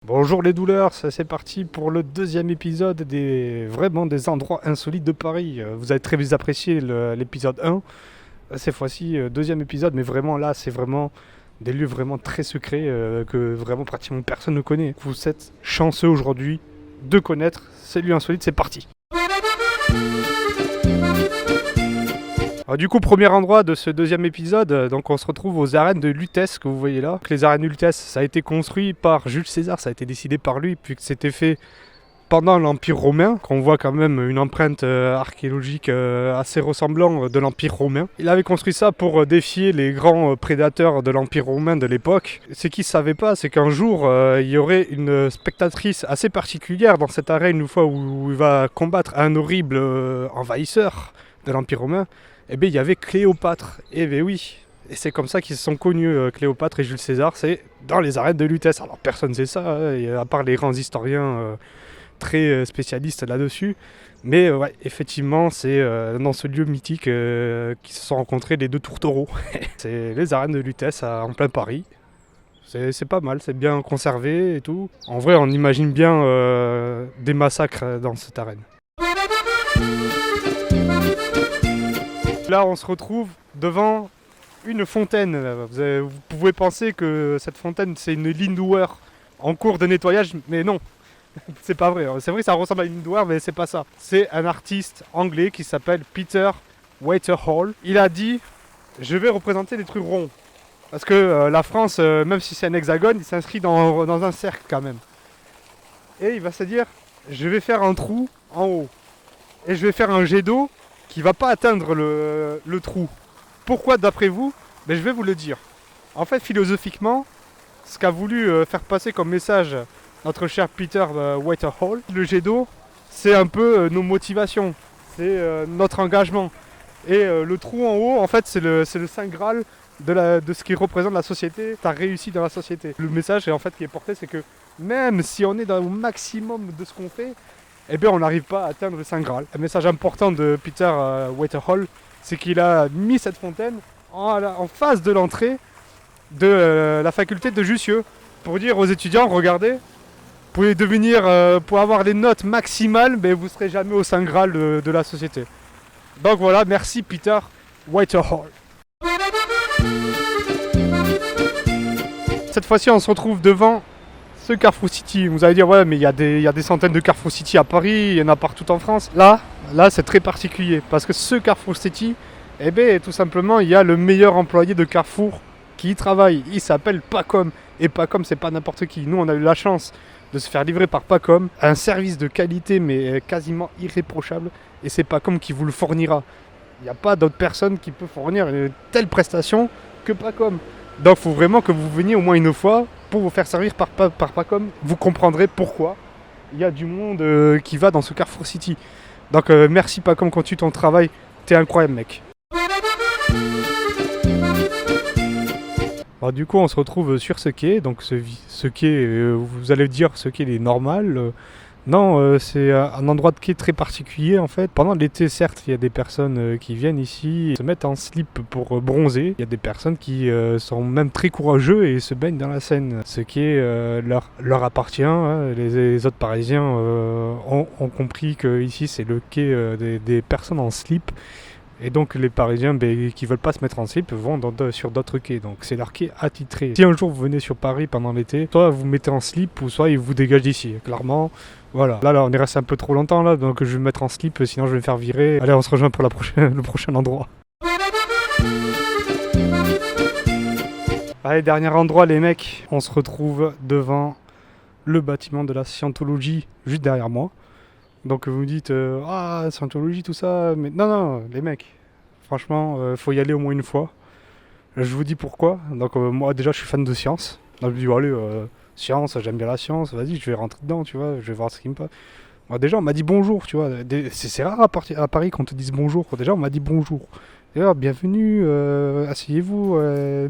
Bonjour les douleurs, ça c'est parti pour le deuxième épisode vraiment des endroits insolites de Paris. Vous avez très bien apprécié l'épisode 1. Cette fois-ci, deuxième épisode, mais vraiment là, c'est vraiment des lieux vraiment très secrets que vraiment pratiquement personne ne connaît. Vous êtes chanceux aujourd'hui de connaître ces lieux insolites, c'est parti. Alors, du coup, premier endroit de ce deuxième épisode, donc on se retrouve aux arènes de Lutèce que vous voyez là. Donc, les arènes de Lutèce, ça a été construit par Jules César, ça a été décidé par lui, puis que c'était fait pendant l'Empire romain, qu'on voit quand même une empreinte archéologique assez ressemblant de l'Empire romain. Il avait construit ça pour défier les grands prédateurs de l'Empire romain de l'époque. Ce qu'il ne savait pas, c'est qu'un jour, il y aurait une spectatrice assez particulière dans cette arène, une fois où il va combattre un horrible envahisseur de l'Empire romain. Eh bien, il y avait Cléopâtre. Eh bien oui. Et c'est comme ça qu'ils se sont connus, Cléopâtre et Jules César, c'est dans les arènes de Lutèce. Alors personne ne sait ça, hein, à part les grands historiens très spécialistes là-dessus. Mais ouais, effectivement, c'est dans ce lieu mythique qu'ils se sont rencontrés les deux tourtereaux. C'est les arènes de Lutèce en plein Paris. C'est pas mal, c'est bien conservé et tout. En vrai, on imagine bien des massacres dans cette arène. Là, on se retrouve devant une fontaine. Vous pouvez penser que cette fontaine, c'est une Lindauer en cours de nettoyage, mais non, c'est pas vrai. C'est vrai que ça ressemble à une Lindauer, mais c'est pas ça. C'est un artiste anglais qui s'appelle Peter Waterhall. Il a dit « Je vais représenter des trucs ronds ». Parce que la France, même si c'est un hexagone, il s'inscrit dans un cercle quand même. Et il va se dire « Je vais faire un trou en haut. Et je vais faire un jet d'eau qui va pas atteindre le trou. Pourquoi d'après vous? Je vais vous le dire. En fait, philosophiquement, ce qu'a voulu faire passer comme message notre cher Peter Waterhall, le jet d'eau, c'est un peu nos motivations, c'est notre engagement. Et le trou en haut, en fait, c'est le saint graal de ce qui représente la société, ta réussite dans la société. Le message en fait, qui est porté, c'est que même si on est dans le maximum de ce qu'on fait, eh bien, on n'arrive pas à atteindre le Saint Graal. Un message important de Peter Waterhall, c'est qu'il a mis cette fontaine en face de l'entrée de la faculté de Jussieu pour dire aux étudiants, regardez, vous pouvez devenir, pour avoir les notes maximales, mais vous ne serez jamais au Saint Graal de la société. Donc voilà, merci Peter Waterhall. Cette fois-ci, on se retrouve devant ce Carrefour City. Vous allez dire, ouais, mais il y a des centaines de Carrefour City à Paris, il y en a partout en France. Là c'est très particulier, parce que ce Carrefour City, eh bien, tout simplement, il y a le meilleur employé de Carrefour qui y travaille. Il s'appelle Pacom. Et Pacom, c'est pas n'importe qui. Nous, on a eu la chance de se faire livrer par Pacom un service de qualité, mais quasiment irréprochable. Et c'est Pacom qui vous le fournira. Il n'y a pas d'autre personne qui peut fournir une telle prestation que Pacom. Donc il faut vraiment que vous veniez au moins une fois pour vous faire servir par Pacom. Vous comprendrez pourquoi il y a du monde qui va dans ce Carrefour City. Donc merci Pacom, continue ton travail, t'es incroyable mec. Alors du coup on se retrouve sur ce quai, donc ce quai, vous allez dire ce quai est normal. Non, c'est un endroit de quai très particulier en fait. Pendant l'été, certes, il y a des personnes qui viennent ici et se mettent en slip pour bronzer. Il y a des personnes qui sont même très courageux et se baignent dans la Seine. Ce quai leur appartient. Hein. Les autres Parisiens ont compris que ici c'est le quai des personnes en slip. Et donc les Parisiens qui veulent pas se mettre en slip vont sur d'autres quais. Donc c'est leur quai attitré. Si un jour vous venez sur Paris pendant l'été, soit vous mettez en slip ou soit ils vous dégagent d'ici. Clairement, voilà. Là, on est resté un peu trop longtemps là, donc je vais me mettre en slip, sinon je vais me faire virer. Allez, on se rejoint pour le prochain endroit. Allez, dernier endroit les mecs. On se retrouve devant le bâtiment de la Scientologie juste derrière moi. Donc vous me dites, Scientologie, tout ça, mais non, les mecs, franchement, faut y aller au moins une fois. Je vous dis pourquoi. Donc moi déjà je suis fan de science. Donc je me dis, allez, science, j'aime bien la science, vas-y, je vais rentrer dedans, tu vois, je vais voir ce qui me passe. Moi déjà on m'a dit bonjour, tu vois, c'est rare à Paris qu'on te dise bonjour. Déjà on m'a dit bonjour. D'ailleurs, bienvenue, asseyez-vous,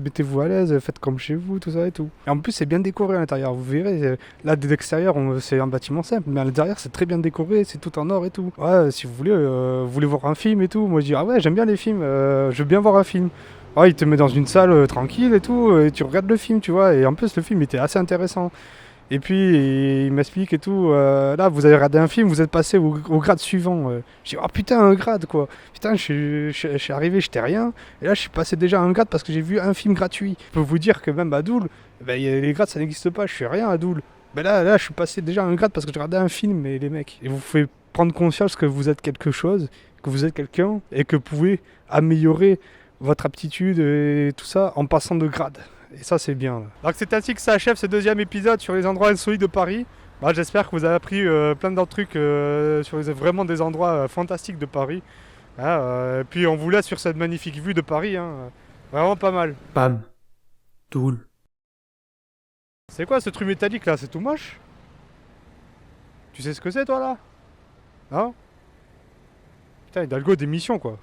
mettez-vous à l'aise, faites comme chez vous, tout ça et tout. Et en plus, c'est bien décoré à l'intérieur, vous verrez. Là, de l'extérieur, c'est un bâtiment simple, mais à l'intérieur, c'est très bien décoré, c'est tout en or et tout. Ouais, si vous voulez voir un film et tout, moi je dis, ah ouais, j'aime bien les films, je veux bien voir un film. Ouais, il te met dans une salle tranquille et tout, et tu regardes le film, tu vois. Et en plus, le film était assez intéressant. Et puis il m'explique et tout, là vous avez regardé un film, vous êtes passé au grade suivant. Je dis oh putain un grade quoi. Putain je suis arrivé, j'étais rien. Et là je suis passé déjà à un grade parce que j'ai vu un film gratuit. Je peux vous dire que même à Doul, les grades ça n'existe pas, je suis rien à Doul. Ben là je suis passé déjà à un grade parce que j'ai regardé un film et les mecs. Et vous faites prendre conscience que vous êtes quelque chose, que vous êtes quelqu'un et que vous pouvez améliorer votre aptitude et tout ça en passant de grade. Et ça, c'est bien. Là. Donc, c'est ainsi que ça achève ce deuxième épisode sur les endroits insolites de Paris. Bah, j'espère que vous avez appris plein d'autres trucs sur vraiment des endroits fantastiques de Paris. Ah, puis, on vous laisse sur cette magnifique vue de Paris. Hein. Vraiment pas mal. Bam. Doul. C'est quoi ce truc métallique là? C'est tout moche? Tu sais ce que c'est, toi là? Non? Putain, Hidalgo, des missions quoi.